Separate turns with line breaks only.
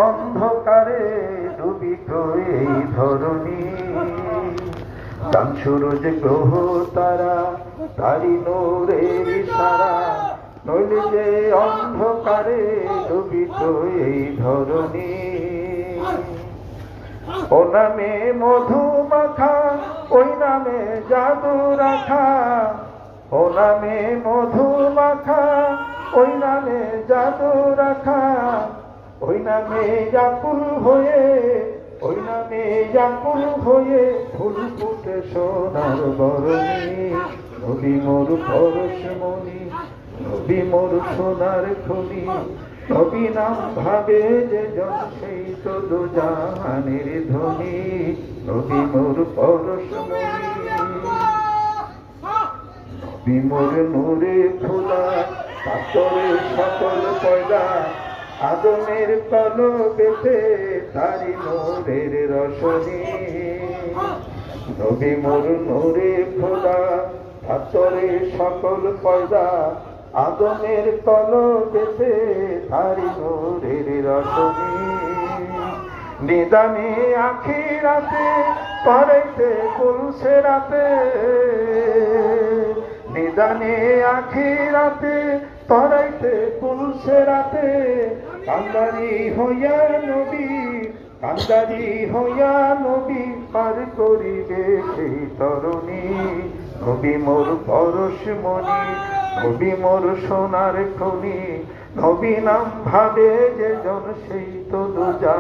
অন্ধকারে ডুবিত এই ধরণী, চাঁদ সূরজ গ্রহ তারা তারি নূরের ইশারা, নইলে যে অন্ধকারে ডুবিত এই ধরণী। ও নামে মধু মাখা, ওই নামে জাদু রাখা, ও নামে মধু মাখা, ওই নামে জাদু রাখা, ওই নামে জাকুল হয়ে, ওই নামে জাকুল হয়ে ফুল ফুটে সোনার বরণী। নবী মোর পরশমণি, নবী মোর সোনার খনি, নবী নাম ভাবে যে জন সেই তো দুজাহানের ধ্বনি। নবী মোর পরশমণি, নবী মোর নূরে খোদা, পাথরে সকল পয়দা, আদমের কলবেতে তারি নূরের রশনি। নবী মোর নূরে খোদা, পাথরে সকল পয়দা, আদমের কলবেতে তারি নূরের রশনি। নিদানে আখিরাতে পড়াইতে কুলসে রাতে, নিদানে আখিরাতে পড়াইতে কুলসে রাতে, কান্দারি হইয়া নবী, কান্দারি হইয়া নবী পার করিবে সেই তরণী। নবী মোর পরশমণি, নবী মোর সোনার খনি, নবী নাম ভাবে যে জন সেই তো দুজা।